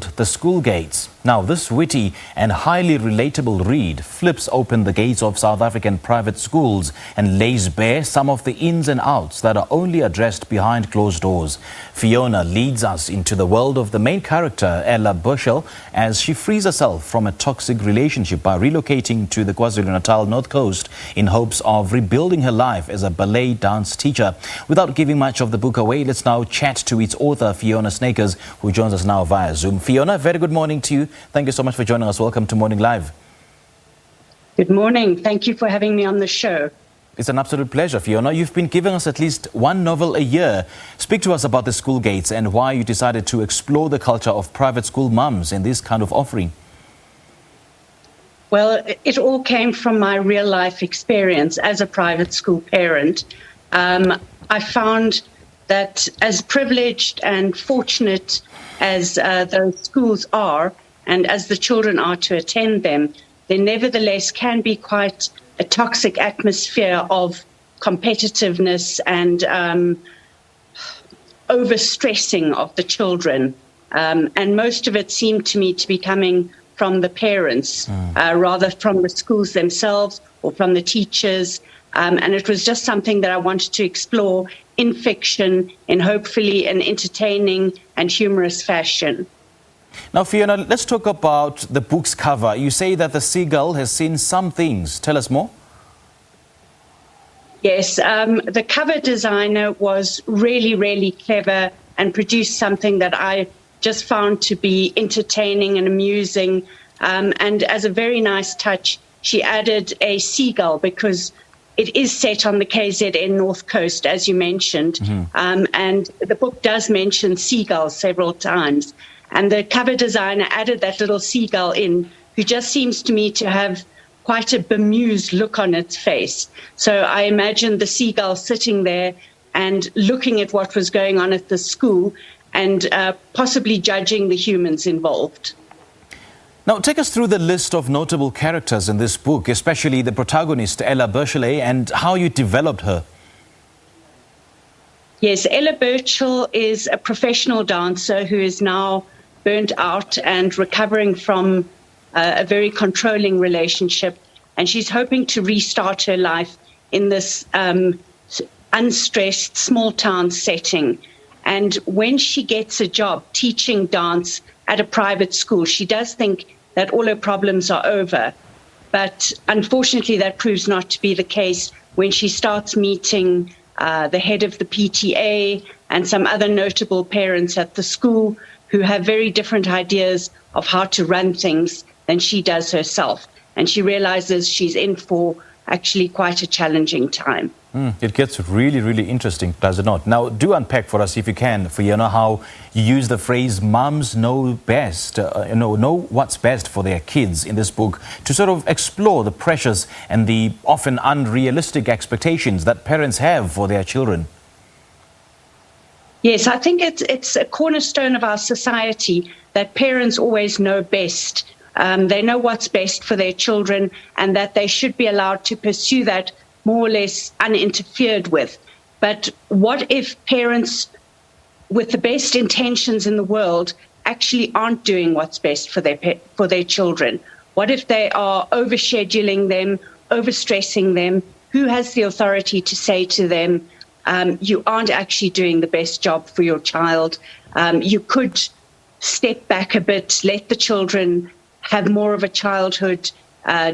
The School Gates. Now, this witty and highly relatable read flips open the gates of South African private schools and lays bare some of the ins and outs that are only addressed behind closed doors. Fiona leads us into the world of the main character, Ella Burchelle, as she frees herself from a toxic relationship by relocating to the KwaZulu Natal North Coast in hopes of rebuilding her life as a ballet dance teacher. Without giving much of the book away, let's now chat to its author, Fiona Snyckers, who joins us now via Zoom. Fiona, very good morning to you. Thank you so much for joining us. Welcome to Morning Live. Good morning. Thank you for having me on the show. It's an absolute pleasure, Fiona. You've been giving us at least one novel a year. Speak to us about the School Gates and why you decided to explore the culture of private school mums in this kind of offering. Well, it all came from my real life experience as a private school parent. I found that as privileged and fortunate as those schools are, and as the children are to attend them, there nevertheless can be quite a toxic atmosphere of competitiveness and overstressing of the children. And most of it seemed to me to be coming from the parents, rather from the schools themselves or from the teachers. And it was just something that I wanted to explore in fiction, in hopefully an entertaining and humorous fashion. Now, Fiona, let's talk about the book's cover. You say that the seagull has seen some things. Tell us more. Yes, the cover designer was really, really clever and produced something that I just found to be entertaining and amusing. And as a very nice touch, she added a seagull because it is set on the KZN North Coast, as you mentioned, and the book does mention seagulls several times. And the cover designer added that little seagull in, who just seems to me to have quite a bemused look on its face. So I imagine the seagull sitting there and looking at what was going on at the school and possibly judging the humans involved. Now, take us through the list of notable characters in this book, especially the protagonist, Ella Burchelle, and how you developed her. Yes, Ella Burchelle is a professional dancer who is now burnt out and recovering from a very controlling relationship. And she's hoping to restart her life in this unstressed small town setting. And when she gets a job teaching dance at a private school, she does think that all her problems are over. But unfortunately, that proves not to be the case when she starts meeting the head of the PTA and some other notable parents at the school who have very different ideas of how to run things than she does herself. And she realizes she's in for actually quite a challenging time. It gets really, really interesting, does it not? Now, do unpack for us, if you can, Fiona, how you use the phrase "mums know best," know what's best for their kids in this book, to sort of explore the pressures and the often unrealistic expectations that parents have for their children. Yes, I think it's a cornerstone of our society that parents always know best. They know what's best for their children and that they should be allowed to pursue that more or less uninterfered with. But what if parents with the best intentions in the world actually aren't doing what's best for their children? What if they are overscheduling them, overstressing them? Who has the authority to say to them, you aren't actually doing the best job for your child? You could step back a bit, let the children have more of a childhood,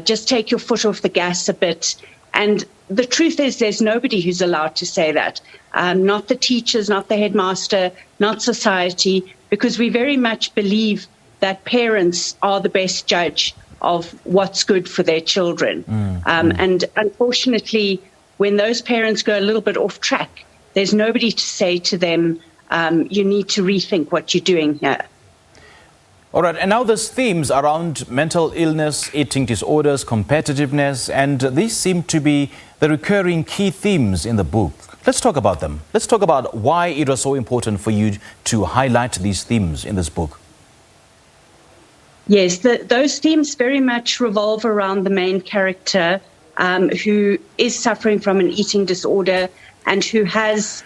just take your foot off the gas a bit. And the truth is there's nobody who's allowed to say that, not the teachers, not the headmaster, not society, because we very much believe that parents are the best judge of what's good for their children. And unfortunately, when those parents go a little bit off track, there's nobody to say to them, you need to rethink what you're doing here. All right, and now there's themes around mental illness, eating disorders, competitiveness, and these seem to be the recurring key themes in the book. Let's talk about them. Let's talk about why it was so important for you to highlight these themes in this book. Yes, those themes very much revolve around the main character who is suffering from an eating disorder and who has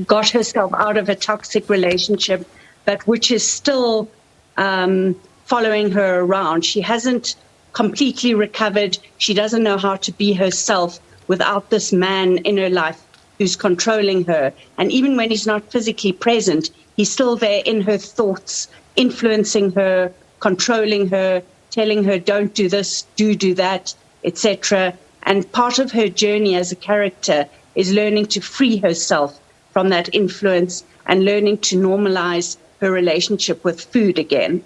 got herself out of a toxic relationship but which is still following her around. She hasn't completely recovered. She doesn't know how to be herself without this man in her life who's controlling her. And even when he's not physically present, he's still there in her thoughts, influencing her, controlling her, telling her, don't do this, do that, etc. And part of her journey as a character is learning to free herself from that influence and learning to normalize her relationship with food again.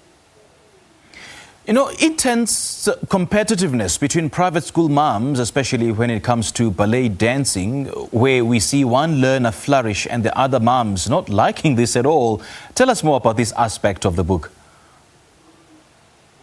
You know, intense competitiveness between private school moms, especially when it comes to ballet dancing, where we see one learner flourish and the other moms not liking this at all. Tell us more about this aspect of the book.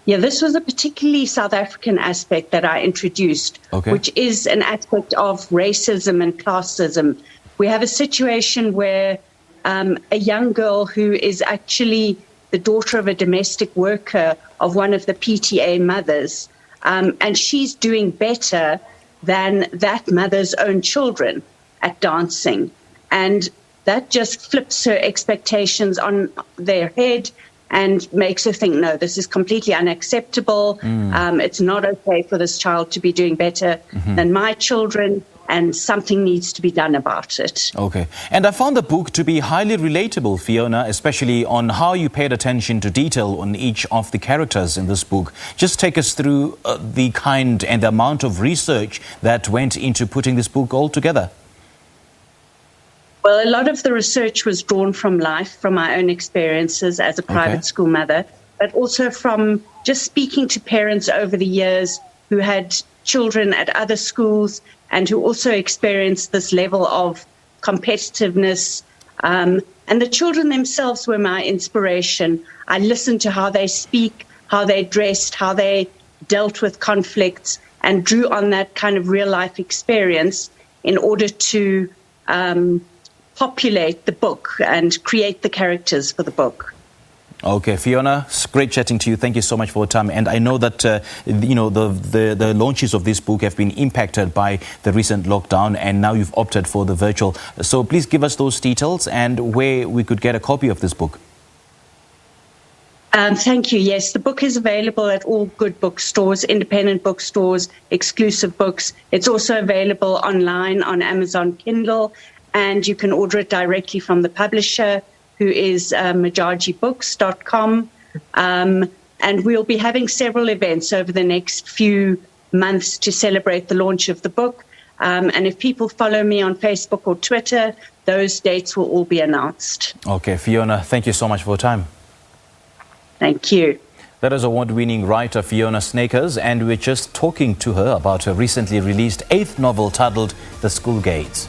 Yeah, this was a particularly South African aspect that I introduced, which is an aspect of racism and classism. We have a situation where a young girl who is actually the daughter of a domestic worker of one of the PTA mothers, and she's doing better than that mother's own children at dancing. And that just flips her expectations on their head and makes her think, no, this is completely unacceptable. It's not okay for this child to be doing better than my children, and something needs to be done about it. Okay. And I found the book to be highly relatable, Fiona, especially on how you paid attention to detail on each of the characters in this book. Just take us through the kind and the amount of research that went into putting this book all together. Well, a lot of the research was drawn from life, from my own experiences as a private school mother, but also from just speaking to parents over the years who had children at other schools and who also experienced this level of competitiveness. And the children themselves were my inspiration. I listened to how they speak, how they dressed, how they dealt with conflicts, and drew on that kind of real life experience in order to populate the book and create the characters for the book. Okay, Fiona, it's great chatting to you. Thank you so much for your time. And I know that the launches of this book have been impacted by the recent lockdown, and now you've opted for the virtual. So please give us those details and where we could get a copy of this book. Thank you. Yes, the book is available at all good bookstores, independent bookstores, exclusive books. It's also available online on Amazon Kindle, and you can order it directly from the publisher, who is majajibooks.com. And we'll be having several events over the next few months to celebrate the launch of the book. And if people follow me on Facebook or Twitter, those dates will all be announced. Okay, Fiona, thank you so much for your time. Thank you. That is award-winning writer Fiona Snyckers, and we're just talking to her about her recently released 8th novel titled The School Gates.